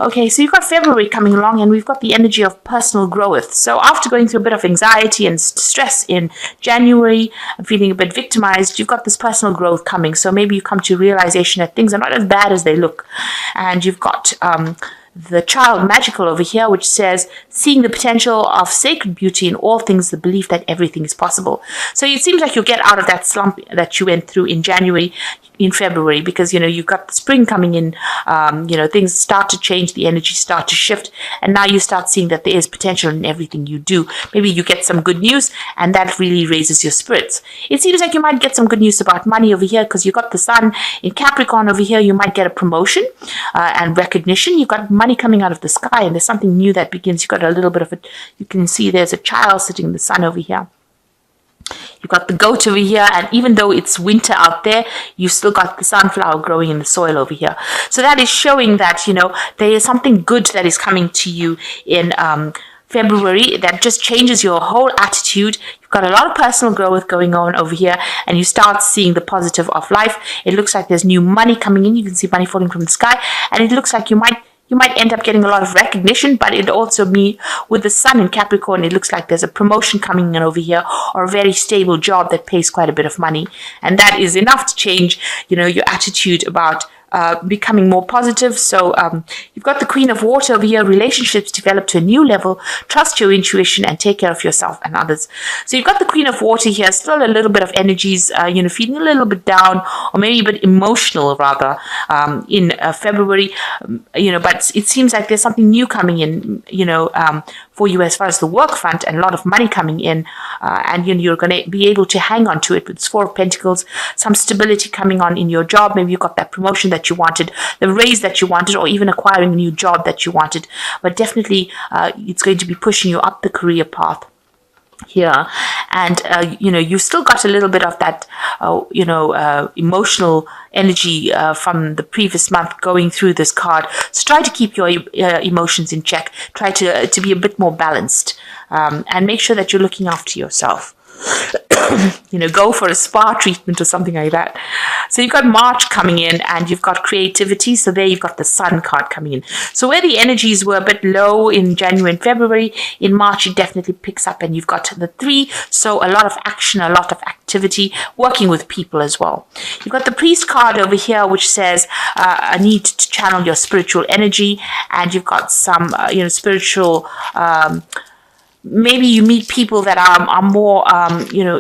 Okay, so you've got February coming along, and we've got the energy of personal growth. So after going through a bit of anxiety and stress in January, and feeling a bit victimized, you've got this personal growth coming. So maybe you come to realization that things are not as bad as they look. And you've got the child magical over here, which says seeing the potential of sacred beauty in all things, the belief that everything is possible. So it seems like you'll get out of that slump that you went through in January, in February, because you've got the spring coming in. Things start to change, the energy start to shift, and now you start seeing that there is potential in everything you do. Maybe you get some good news, and that really raises your spirits. It seems like you might get some good news about money over here, because you've got the sun in Capricorn over here. You might get a promotion and recognition. You've got money coming out of the sky, and there's something new that begins. You've got a little bit of it. You can see there's a child sitting in the sun over here. You've got the goat over here, and even though it's winter out there, you've still got the sunflower growing in the soil over here. So that is showing that, there is something good that is coming to you in February that just changes your whole attitude. You've got a lot of personal growth going on over here, and you start seeing the positive of life. It looks like there's new money coming in. You can see money falling from the sky, and it looks like you might end up getting a lot of recognition, but it also with the sun in Capricorn, it looks like there's a promotion coming in over here, or a very stable job that pays quite a bit of money. And that is enough to change, your attitude about becoming more positive. So you've got the Queen of Water over here. Relationships develop to a new level. Trust your intuition and take care of yourself and others. So you've got the Queen of Water here. Still a little bit of energies, feeling a little bit down, or maybe a bit emotional rather, in February. But it seems like there's something new coming in, for you as far as the work front, and a lot of money coming in, and you're going to be able to hang on to it. With 4 of Pentacles, some stability coming on in your job. Maybe you got that promotion that you wanted, the raise that you wanted, or even acquiring a new job that you wanted. But definitely it's going to be pushing you up the career path here. And you've still got a little bit of that emotional energy from the previous month going through this card. So try to keep your emotions in check. Try to be a bit more balanced, and make sure that you're looking after yourself. Go for a spa treatment or something like that. So you've got March coming in, and you've got creativity. So there you've got the Sun card coming in. So where the energies were a bit low in January and February, in March it definitely picks up, and you've got the 3. So a lot of action, a lot of activity, working with people as well. You've got the Priest card over here, which says a need to channel your spiritual energy, and you've got some spiritual maybe you meet people that are more,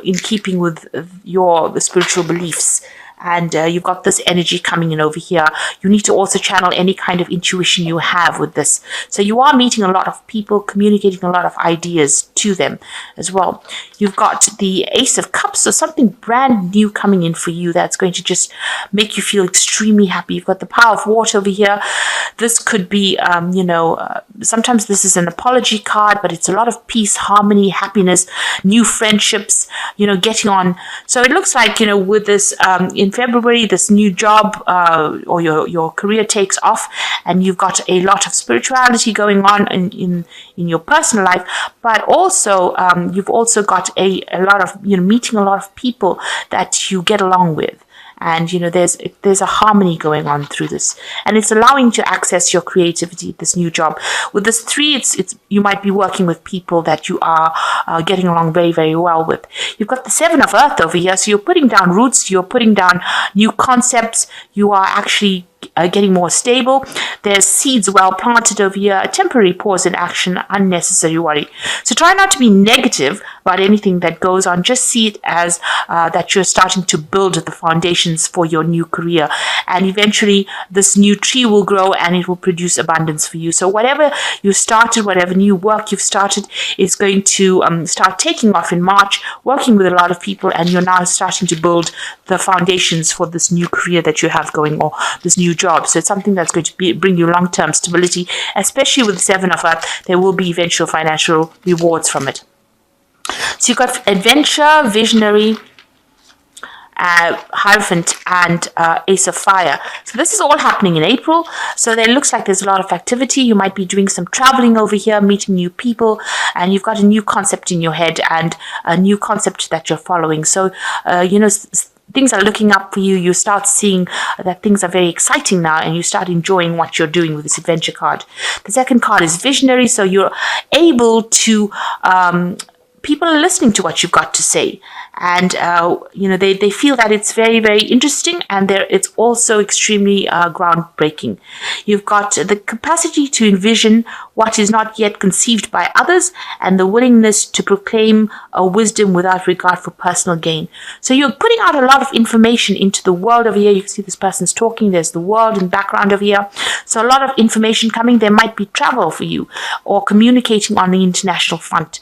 in keeping with the spiritual beliefs. And you've got this energy coming in over here. You need to also channel any kind of intuition you have with this. So you are meeting a lot of people, communicating a lot of ideas to them as well. You've got the Ace of Cups, so something brand new coming in for you that's going to just make you feel extremely happy. You've got the Power of Water over here. This could be, sometimes this is an apology card, but it's a lot of peace, harmony, happiness, new friendships, getting on. So it looks like, with this, in February, this new job or your career takes off, and you've got a lot of spirituality going on in your personal life, but also you've also got a lot of meeting a lot of people that you get along with. And there's a harmony going on through this, and it's allowing you to access your creativity. This new job with this 3, it's you might be working with people that you are getting along very, very well with. You've got the 7 of Earth over here, so you're putting down roots, you're putting down new concepts. You are actually getting more stable. There's seeds well planted over here. A temporary pause in action, unnecessary worry. So try not to be negative about anything that goes on. Just see it as that you're starting to build the foundations for your new career, and eventually this new tree will grow and it will produce abundance for you. So whatever you started, whatever new work you've started, is going to start taking off in March, working with a lot of people, and you're now starting to build the foundations for this new career that you have going, or this new job. So it's something that's going to bring you long-term stability, especially with the 7 of Earth. There will be eventual financial rewards from it. So you've got Adventure, Visionary, Hierophant, and Ace of Fire. So this is all happening in April. So there looks like there's a lot of activity. You might be doing some traveling over here, meeting new people, and you've got a new concept in your head and a new concept that you're following. So, things are looking up for you. You start seeing that things are very exciting now, and you start enjoying what you're doing with this adventure card. The second card is visionary, so you're able to people are listening to what you've got to say, and they feel that it's very, very interesting, and it's also extremely groundbreaking. You've got the capacity to envision what is not yet conceived by others, and the willingness to proclaim a wisdom without regard for personal gain. So you're putting out a lot of information into the world over here. You can see this person's talking. There's the world in the background over here. So a lot of information coming. There might be travel for you, or communicating on the international front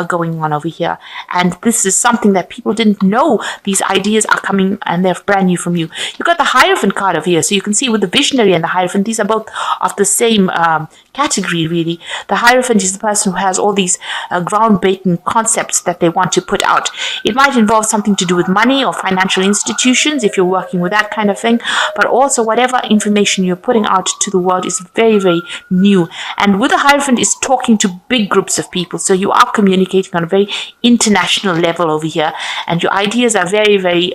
going on over here. And this is something that people didn't know. These ideas are coming, and they're brand new from you. You've got the Hierophant card over here. So you can see with the Visionary and the Hierophant, these are both of the same category, really. The Hierophant is the person who has all these groundbreaking concepts that they want to put out. It might involve something to do with money or financial institutions if you're working with that kind of thing, but also whatever information you're putting out to the world is very, very new. And with the Hierophant is talking to big groups of people, so you are communicating on a very international level over here, and your ideas are very, very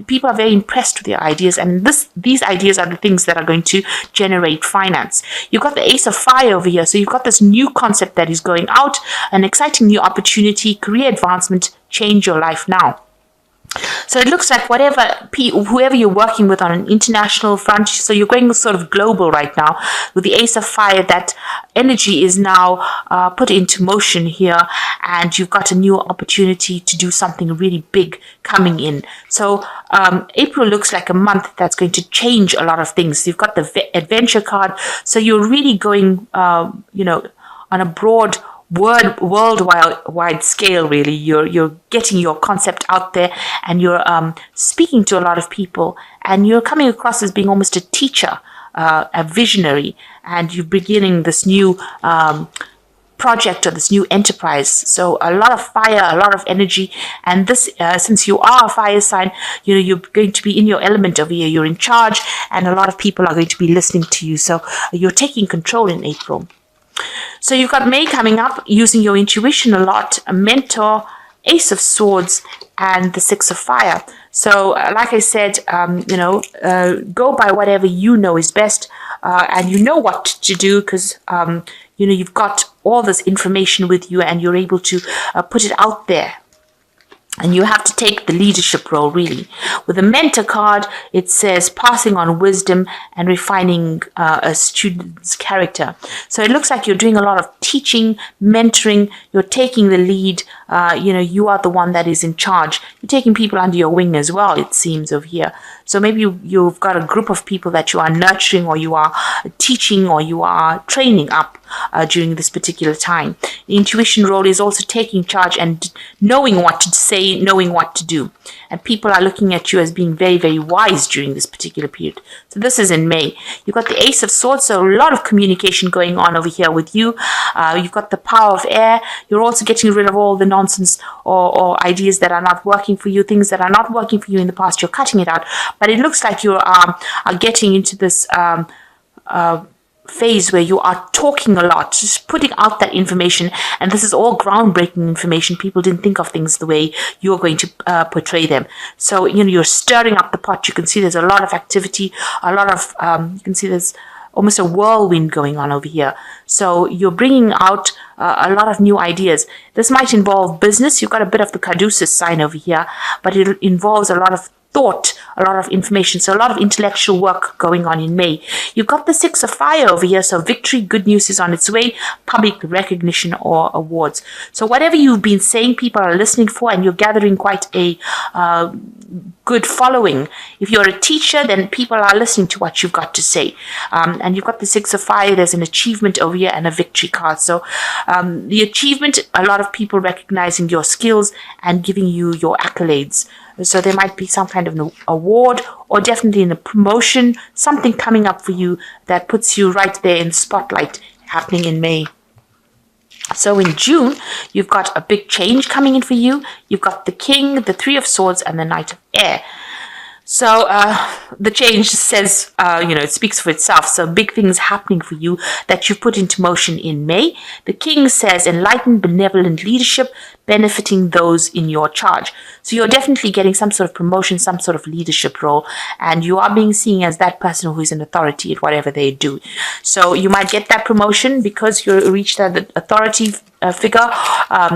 people are very impressed with your ideas, and these ideas are the things that are going to generate finance. You've got the Ace of Fire over here, so you've got this new concept that is going out, an exciting new opportunity, career advancement, change your life now. So it looks like whoever you're working with on an international front, so you're going sort of global right now with the Ace of Fire. That energy is now put into motion here, and you've got a new opportunity to do something really big coming in. So April looks like a month that's going to change a lot of things. You've got the adventure card, so you're really going, on a broad worldwide scale, really. You're getting your concept out there, and you're speaking to a lot of people, and you're coming across as being almost a teacher, a visionary, and you're beginning this new project or this new enterprise. So a lot of fire, a lot of energy, and this since you are a fire sign, you're going to be in your element over here. You're in charge, and a lot of people are going to be listening to you. So you're taking control in April. So you've got May coming up, using your intuition a lot, a mentor, Ace of Swords, and the Six of Fire. So like I said, go by whatever you know is best, and you know what to do, because you've got all this information with you, and you're able to put it out there. And you have to take the leadership role, really. With the Mentor card, it says passing on wisdom and refining a student's character. So it looks like you're doing a lot of teaching, mentoring. You're taking the lead. You are the one that is in charge. You're taking people under your wing as well, it seems, over here. So maybe you've got a group of people that you are nurturing, or you are teaching, or you are training up during this particular time. The intuition role is also taking charge and knowing what to say, knowing what to do. And people are looking at you as being very, very wise during this particular period. So this is in May. You've got the Ace of Swords, so a lot of communication going on over here with you. You've got the Power of Air. You're also getting rid of all the nonsense or ideas that are not working for you, things that are not working for you in the past. You're cutting it out. But it looks like you are getting into this phase where you are talking a lot, just putting out that information, and this is all groundbreaking information. People didn't think of things the way you're going to portray them. So you're stirring up the pot. You can see there's a lot of activity, a lot of you can see there's almost a whirlwind going on over here. So you're bringing out a lot of new ideas. This might involve business. You've got a bit of the Caduceus sign over here, but it involves a lot of thought, a lot of information, so a lot of intellectual work going on in May. You've got the Six of Fire over here, so victory, good news is on its way, public recognition or awards. So whatever you've been saying, people are listening for, and you're gathering quite a good following. If you're a teacher, then people are listening to what you've got to say. And you've got the Six of Fire, there's an achievement over here and a victory card. So the achievement, a lot of people recognizing your skills and giving you your accolades. So there might be some kind of an award, or definitely in a promotion, something coming up for you that puts you right there in the spotlight happening in May. So in June, you've got a big change coming in for you. You've got the King, the Three of Swords, and the Knight of Air. So the change says, it speaks for itself. So big things happening for you that you put into motion in May. The king says enlightened, benevolent leadership benefiting those in your charge. So you're definitely getting some sort of promotion, some sort of leadership role, and you are being seen as that person who is an authority at whatever they do. So you might get that promotion because you reached that authority figure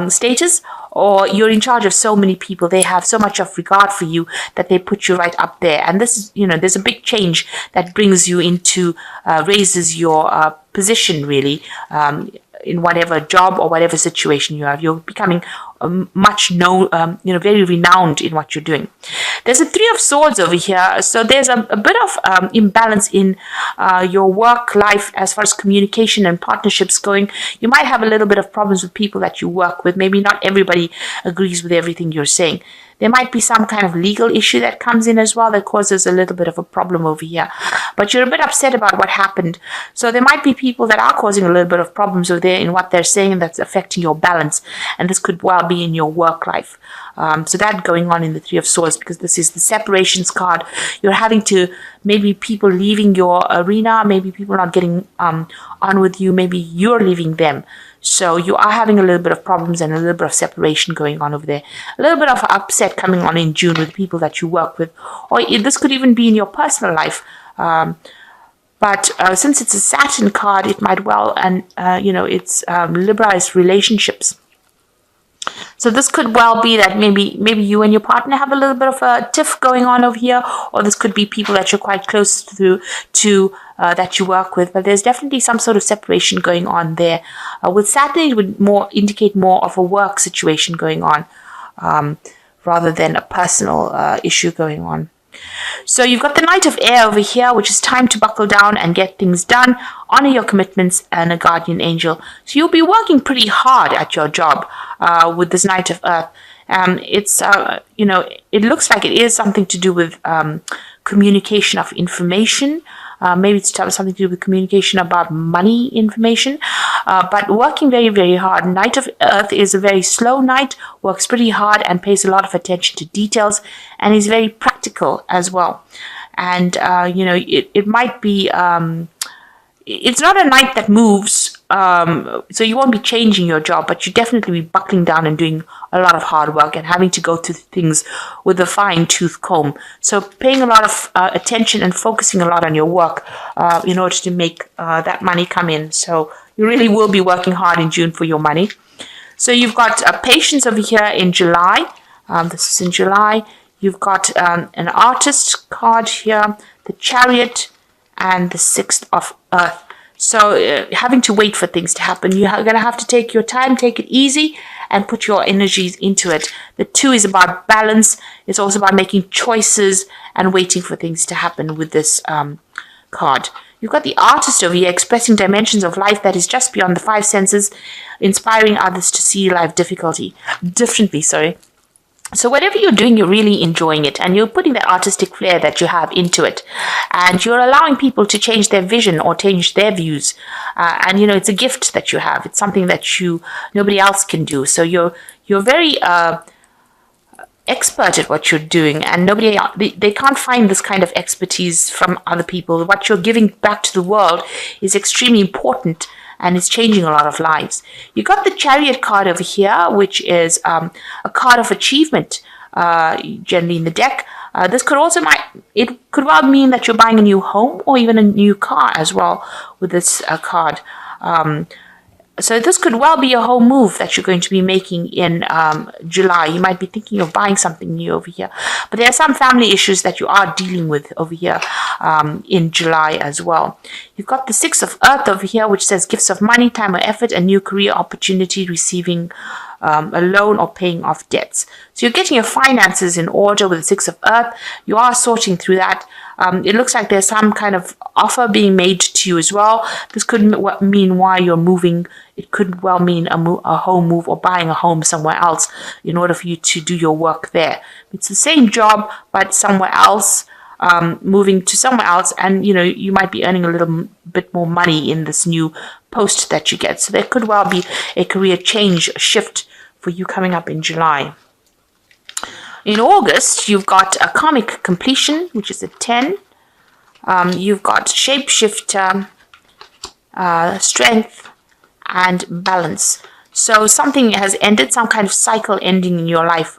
status, or you're in charge of so many people. They have so much of regard for you that they put you right up there. And this is, there's a big change that brings you into, raises your position really, in whatever job or whatever situation you have. You're becoming much known, very renowned in what you're doing. There's a Three of Swords over here. So there's a bit of imbalance in your work life as far as communication and partnerships going. You might have a little bit of problems with people that you work with. Maybe not everybody agrees with everything you're saying. There might be some kind of legal issue that comes in as well that causes a little bit of a problem over here. But you're a bit upset about what happened. So there might be people that are causing a little bit of problems over there in what they're saying that's affecting your balance. And this could well be in your work life. So that going on in the Three of Swords, because this is the separations card. You're having to, maybe people leaving your arena, maybe people not getting on with you, maybe you're leaving them. So you are having a little bit of problems and a little bit of separation going on over there. A little bit of upset coming on in June with people that you work with. Or this could even be in your personal life. But since it's a Saturn card, it might well, and it's liberalized relationships. So this could well be that maybe you and your partner have a little bit of a tiff going on over here, or this could be people that you're quite close to that you work with. But there's definitely some sort of separation going on there. With Saturn, it would more indicate more of a work situation going on, rather than a personal issue going on. So you've got the Knight of Air over here, which is time to buckle down and get things done, honor your commitments, and a guardian angel. So you'll be working pretty hard at your job with this Knight of Earth. It looks like it is something to do with communication of information. Maybe it's something to do with communication about money information, but working very, very hard. Knight of Earth is a very slow knight, works pretty hard and pays a lot of attention to details, and is very practical as well. And, it might be, it's not a knight that moves, so you won't be changing your job, but you definitely be buckling down and doing a lot of hard work and having to go through things with a fine-tooth comb. So paying a lot of attention and focusing a lot on your work in order to make that money come in. So you really will be working hard in June for your money. So you've got patience over here in July. This is in July. You've got an artist card here, the Chariot, and the Sixth of Earth. So having to wait for things to happen. You're going to have to take your time, take it easy, and put your energies into it. The Two is about balance. It's also about making choices and waiting for things to happen with this card. You've got the Artist over here, expressing dimensions of life that is just beyond the five senses, inspiring others to see life differently. So whatever you're doing, you're really enjoying it, and you're putting that artistic flair that you have into it, and you're allowing people to change their vision or change their views. And it's a gift that you have. It's something that nobody else can do. So you're very expert at what you're doing, and they can't find this kind of expertise from other people. What you're giving back to the world is extremely important, and it's changing a lot of lives. You got the Chariot card over here, which is a card of achievement, generally in the deck. This could could well mean that you're buying a new home or even a new car as well with this card. So this could well be a home move that you're going to be making in July. You might be thinking of buying something new over here. But there are some family issues that you are dealing with over here in July as well. You've got the Six of Earth over here, which says gifts of money, time or effort, a new career opportunity, receiving a loan or paying off debts. So you're getting your finances in order with the Six of Earth. You are sorting through that. It looks like there's some kind of offer being made to you as well. This could mean why you're moving. It could well mean a home move or buying a home somewhere else in order for you to do your work there. It's the same job, but somewhere else, moving to somewhere else, and you might be earning a little bit more money in this new post that you get. So there could well be a career change, a shift for you coming up in July. In August, you've got a karmic completion, which is a 10. You've got shapeshifter, strength, and balance. So something has ended, some kind of cycle ending in your life.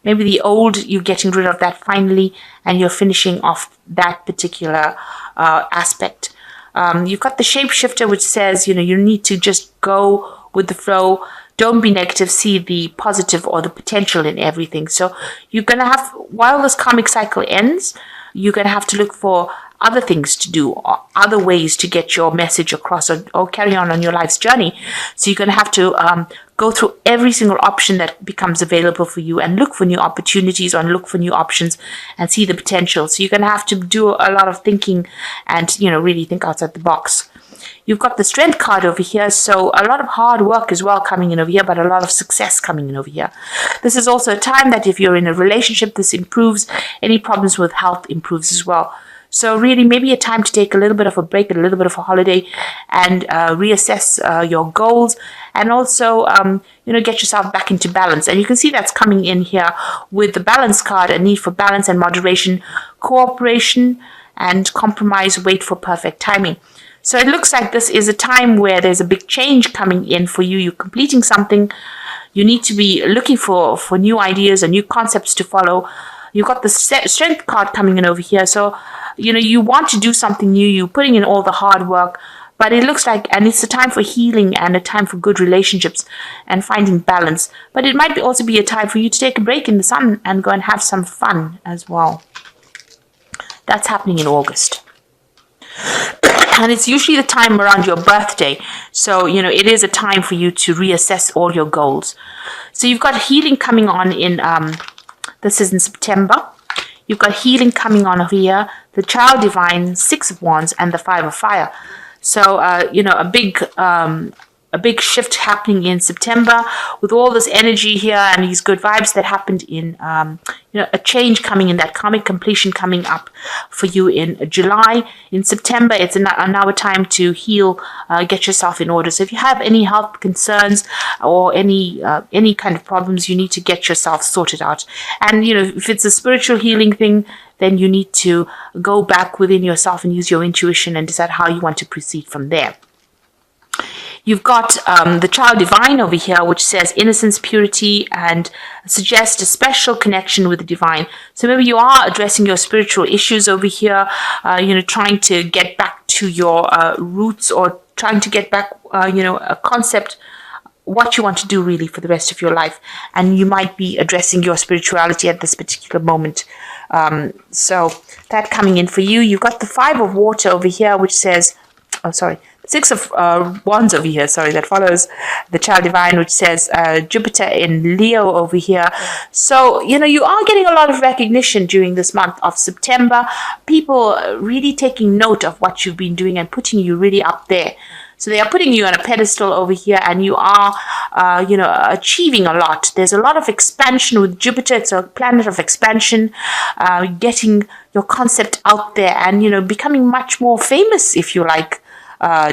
Maybe the old, you're getting rid of that finally, and you're finishing off that particular aspect. You've got the shapeshifter, which says, you need to just go with the flow. Don't be negative, see the positive or the potential in everything. So you're going to have, while this karmic cycle ends, you're going to have to look for other things to do, or other ways to get your message across, or carry on your life's journey. So you're going to have to go through every single option that becomes available for you and look for new opportunities, or look for new options and see the potential. So you're going to have to do a lot of thinking and, really think outside the box. You've got the strength card over here, so a lot of hard work as well coming in over here, but a lot of success coming in over here. This is also a time that if you're in a relationship, this improves. Any problems with health improves as well. So really maybe a time to take a little bit of a break, a little bit of a holiday, and reassess your goals, and also, get yourself back into balance. And you can see that's coming in here with the balance card, a need for balance and moderation, cooperation and compromise, wait for perfect timing. So it looks like this is a time where there's a big change coming in for you. You're completing something. You need to be looking for new ideas and new concepts to follow. You've got the strength card coming in over here. So, you want to do something new. You're putting in all the hard work. But it looks like, and it's a time for healing and a time for good relationships and finding balance. But it might also be a time for you to take a break in the sun and go and have some fun as well. That's happening in August. And it's usually the time around your birthday. So, it is a time for you to reassess all your goals. So you've got healing coming on in, this is in September. You've got healing coming on over here, the Child Divine, 6 of Wands, and the 5 of Fire. So, a big shift happening in September with all this energy here and these good vibes that happened in, a change coming in, that karmic completion coming up for you in July. In September, it's now a time to heal, get yourself in order. So if you have any health concerns or any kind of problems, you need to get yourself sorted out. And, if it's a spiritual healing thing, then you need to go back within yourself and use your intuition and decide how you want to proceed from there. You've got the Child Divine over here, which says innocence, purity, and suggests a special connection with the divine. So maybe you are addressing your spiritual issues over here, trying to get back to your roots, or trying to get back, a concept, what you want to do really for the rest of your life. And you might be addressing your spirituality at this particular moment. So that coming in for you. You've got the 5 of Water over here, which says, 6 of Wands over here, that follows the Child Divine, which says Jupiter in Leo over here. So, you are getting a lot of recognition during this month of September. People really taking note of what you've been doing and putting you really up there. So they are putting you on a pedestal over here, and you are, achieving a lot. There's a lot of expansion with Jupiter. It's a planet of expansion, getting your concept out there and, becoming much more famous, if you like.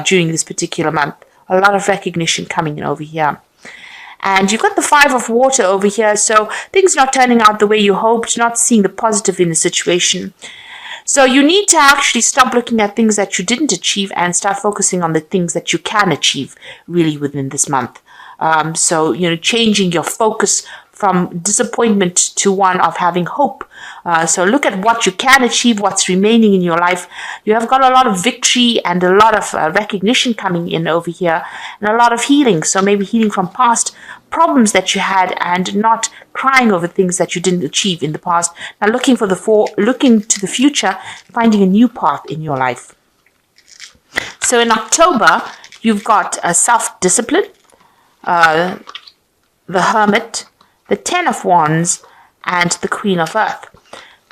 During this particular month, a lot of recognition coming in over here. And you've got the 5 of Water over here, so things not turning out the way you hoped, not seeing the positive in the situation. So you need to actually stop looking at things that you didn't achieve and start focusing on the things that you can achieve really within this month. So, changing your focus from disappointment to one of having hope. So look at what you can achieve, what's remaining in your life. You have got a lot of victory and a lot of recognition coming in over here, and a lot of healing. So maybe healing from past problems that you had and not crying over things that you didn't achieve in the past. Now looking to the future, finding a new path in your life. So in October, you've got self-discipline, the Hermit, the 10 of Wands, and the Queen of Earth.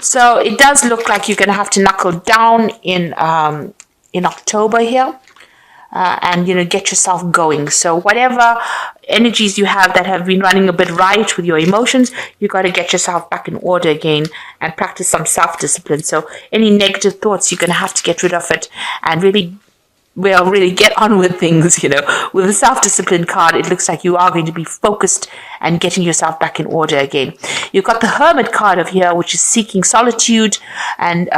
So it does look like you're going to have to knuckle down in October here, and get yourself going. So whatever energies you have that have been running a bit riot with your emotions, you got to get yourself back in order again and practice some self-discipline. So any negative thoughts, you're going to have to get rid of it and really well, really get on with things, With the self-discipline card, it looks like you are going to be focused and getting yourself back in order again. You've got the Hermit card over here, which is seeking solitude and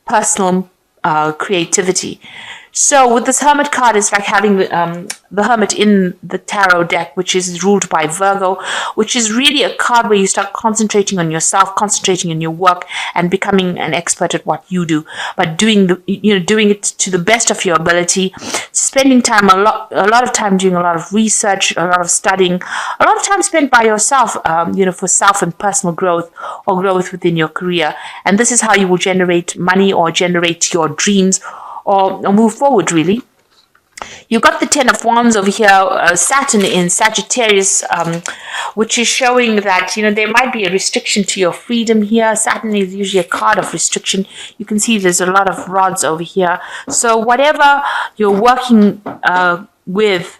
personal creativity. So with this Hermit card, it's like having the Hermit in the tarot deck, which is ruled by Virgo, which is really a card where you start concentrating on yourself, concentrating on your work, and becoming an expert at what you do. But doing it to the best of your ability, spending time a lot of time doing a lot of research, a lot of studying, a lot of time spent by yourself, for self and personal growth or growth within your career. And this is how you will generate money or generate your dreams or move forward, really. You've got the Ten of Wands over here, Saturn in Sagittarius, which is showing that, there might be a restriction to your freedom here. Saturn is usually a card of restriction. You can see there's a lot of rods over here. So whatever you're working with,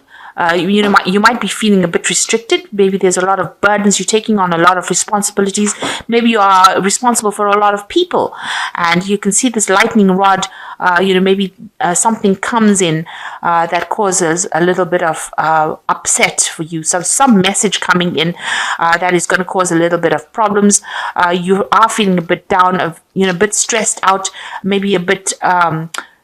you might be feeling a bit restricted. Maybe there's a lot of burdens. You're taking on a lot of responsibilities. Maybe you are responsible for a lot of people. And you can see this lightning rod, maybe something comes in that causes a little bit of upset for you. So some message coming in that is going to cause a little bit of problems. You are feeling a bit down, a bit stressed out, maybe a bit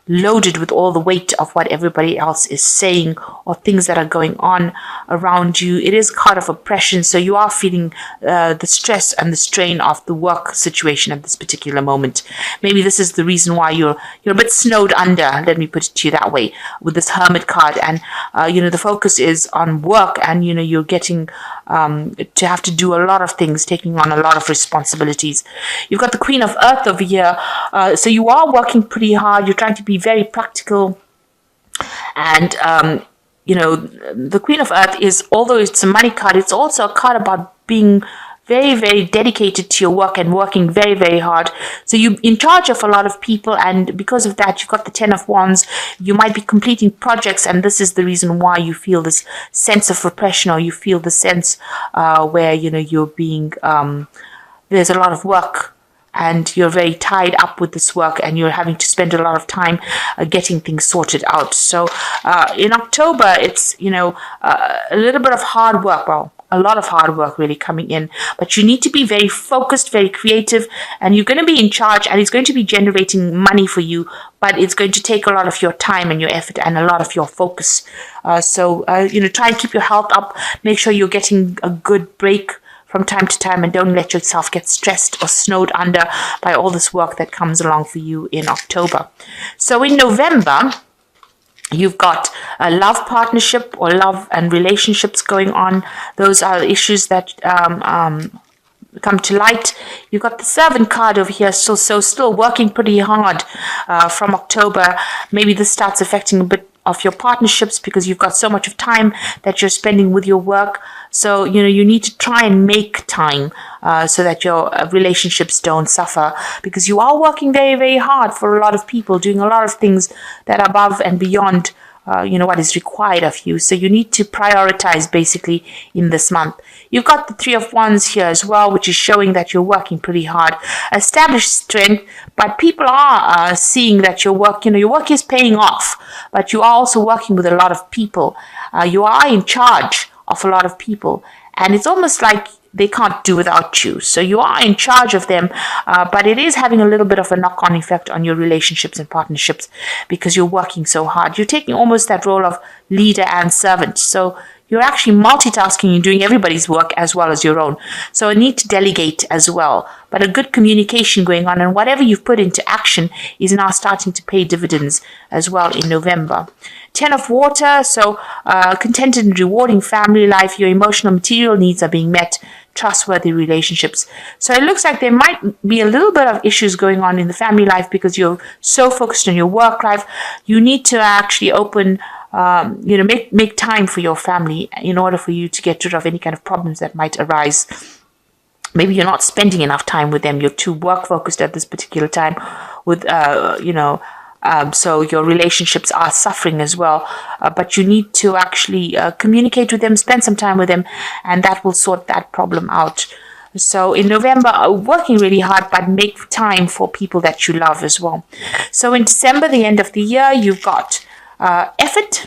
loaded with all the weight of what everybody else is saying or things that are going on around you. It is a card of oppression, so you are feeling the stress and the strain of the work situation at this particular moment. Maybe this is the reason why you're a bit snowed under, let me put it to you that way, with this Hermit card. And the focus is on work, and you're getting to have to do a lot of things, taking on a lot of responsibilities. You've got the Queen of Earth over here, so you are working pretty hard. You're trying to be very practical, and the Queen of Earth is, although it's a money card, it's also a card about being very, very dedicated to your work and working very, very hard. So you're in charge of a lot of people, and because of that, you've got the Ten of Wands. You might be completing projects, and this is the reason why you feel this sense of repression, or you feel the sense where you're being there's a lot of work, and you're very tied up with this work, and you're having to spend a lot of time getting things sorted out. So in October, it's a little bit of hard work. Well, a lot of hard work really coming in, but you need to be very focused, very creative, and you're going to be in charge, and it's going to be generating money for you, but it's going to take a lot of your time and your effort and a lot of your focus. So try and keep your health up. Make sure you're getting a good break from time to time, and don't let yourself get stressed or snowed under by all this work that comes along for you in October. So in November, you've got a love partnership or love and relationships going on. Those are issues that come to light. You've got the Servant card over here, so still working pretty hard from October. Maybe this starts affecting a bit of your partnerships because you've got so much of time that you're spending with your work. So, you need to try and make time so that your relationships don't suffer, because you are working very, very hard for a lot of people, doing a lot of things that are above and beyond what is required of you. So you need to prioritize basically in this month. You've got the Three of Wands here as well, which is showing that you're working pretty hard. Established strength, but people are seeing that your work is paying off, but you are also working with a lot of people. You are in charge of a lot of people, and it's almost like they can't do without you. So you are in charge of them, but it is having a little bit of a knock-on effect on your relationships and partnerships because you're working so hard. You're taking almost that role of leader and servant. So you're actually multitasking and doing everybody's work as well as your own. So a need to delegate as well, but a good communication going on, and whatever you've put into action is now starting to pay dividends as well in November. 10 of Water, so contented and rewarding family life. Your emotional material needs are being met. Trustworthy relationships. So it looks like there might be a little bit of issues going on in the family life because you're so focused on your work life. You need to actually open, make time for your family in order for you to get rid of any kind of problems that might arise. Maybe you're not spending enough time with them. You're too work focused at this particular time with, so your relationships are suffering as well. But you need to actually communicate with them, spend some time with them, and that will sort that problem out. So in November, working really hard, but make time for people that you love as well. So in December, the end of the year, you've got effort,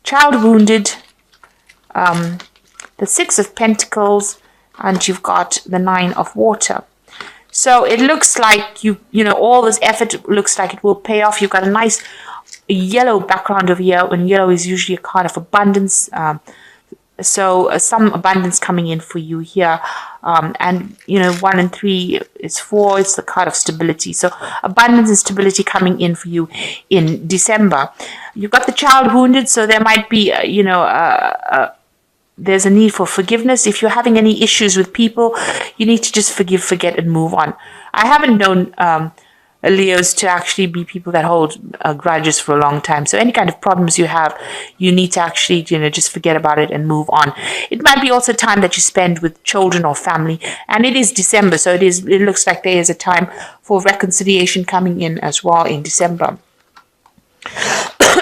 child wounded, the Six of Pentacles, and you've got the Nine of Water. So it looks like all this effort looks like it will pay off. You've got a nice yellow background over here, and yellow is usually a card of abundance. So some abundance coming in for you here. And 1 and 3 is 4. It's the card of stability. So abundance and stability coming in for you in December. You've got the child wounded, so there might be, there's a need for forgiveness. If you're having any issues with people, you need to just forgive, forget, and move on. I haven't known Leos to actually be people that hold grudges for a long time. So any kind of problems you have, you need to actually, just forget about it and move on. It might be also time that you spend with children or family. And it is December, so it looks like there is a time for reconciliation coming in as well in December.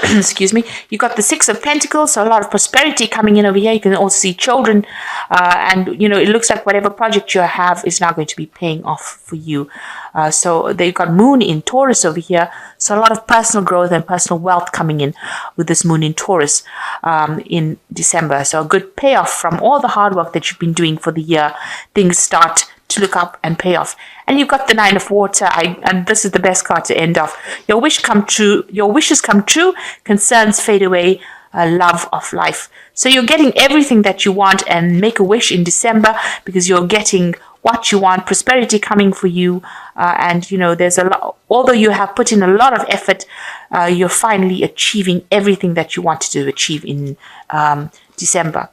Excuse me. You got the Six of Pentacles, so a lot of prosperity coming in over here. You can also see children, and it looks like whatever project you have is now going to be paying off for you. So they've got Moon in Taurus over here, so a lot of personal growth and personal wealth coming in with this Moon in Taurus in December. So a good payoff from all the hard work that you've been doing for the year. Things start to look up and pay off. And you've got the Nine of Water, and this is the best card to end off. Your wishes come true, concerns fade away, love of life. So you're getting everything that you want, and make a wish in December because you're getting what you want, prosperity coming for you, and there's a lot. Although you have put in a lot of effort, you're finally achieving everything that you wanted to achieve in December.